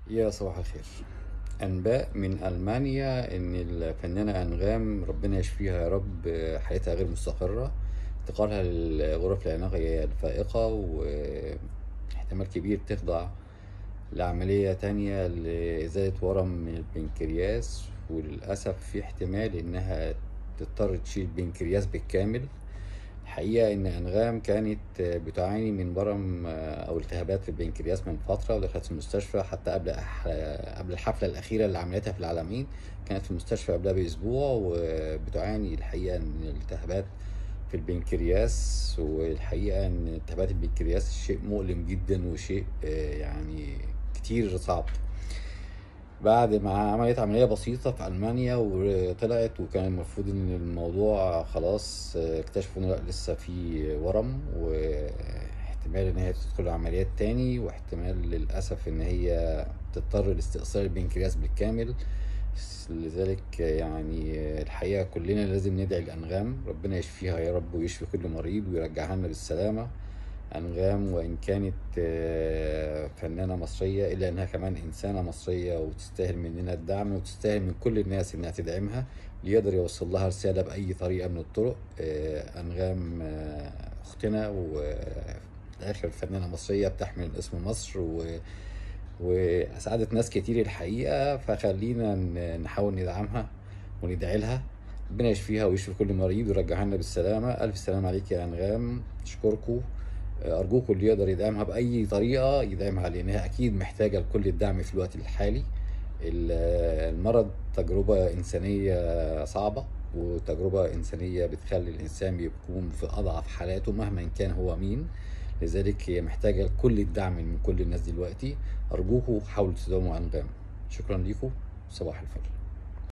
يا صباح الخير. أنباء من ألمانيا إن الفنانة أنغام ربنا يشفيها يا رب، حالتها غير مستقرة. انتقالها للغرف العناية الفائقة، واحتمال كبير تخضع لعملية تانية لإزالة ورم من البنكرياس، وللأسف في احتمال إنها تضطر تشيل البنكرياس بالكامل. الحقيقة إن أنغام كانت بتعاني من ورم أو التهابات في البنكرياس من فترة، ودخلت المستشفى حتى قبل الحفلة الأخيرة اللي عملتها في العالمين. كانت في المستشفى قبلها بأسبوع، وبتعاني الحقيقة من التهابات في البنكرياس. والحقيقة إن التهابات البنكرياس شيء مؤلم جدا، وشيء يعني كتير صعب. بعد ما عملت عملية بسيطة في ألمانيا وطلعت، وكان المفروض إن الموضوع خلاص، اكتشفوا إن لأ، لسه في ورم، واحتمال إن هي تدخل عمليات تاني، واحتمال للأسف إن هي تضطر لاستئصال البنكرياس بالكامل. لذلك يعني الحقيقة كلنا لازم ندعي لأنغام، ربنا يشفيها يا رب، ويشفي كل مريض ويرجعها لنا بالسلامة. أنغام وإن كانت فنانة مصرية، إلا إنها كمان إنسانة مصرية، وتستاهل مننا الدعم، وتستاهل من كل الناس إنها تدعمها، ليقدر يوصل لها رسالة بأي طريقة من الطرق. أنغام أختنا، وفي الآخر فنانة مصرية بتحمل اسم مصر، وأسعدت ناس كتير الحقيقة. فخلينا نحاول ندعمها وندعي لها، ربنا يشفيها ويشفي كل مريض ويرجعها لنا بالسلامة. ألف سلامة عليك يا أنغام، أشكركم. أرجوكم اللي يقدر يدعمها بأي طريقة يدعمها، لأنها أكيد محتاجة لكل الدعم في الوقت الحالي. المرض تجربة إنسانية صعبة، وتجربة إنسانية بتخلي الإنسان بيكون في أضعف حالاته مهما كان هو مين. لذلك هي محتاجة لكل الدعم من كل الناس دلوقتي. أرجوكم حاولوا تدعموا أنغام. شكرا لكم، صباح الفل.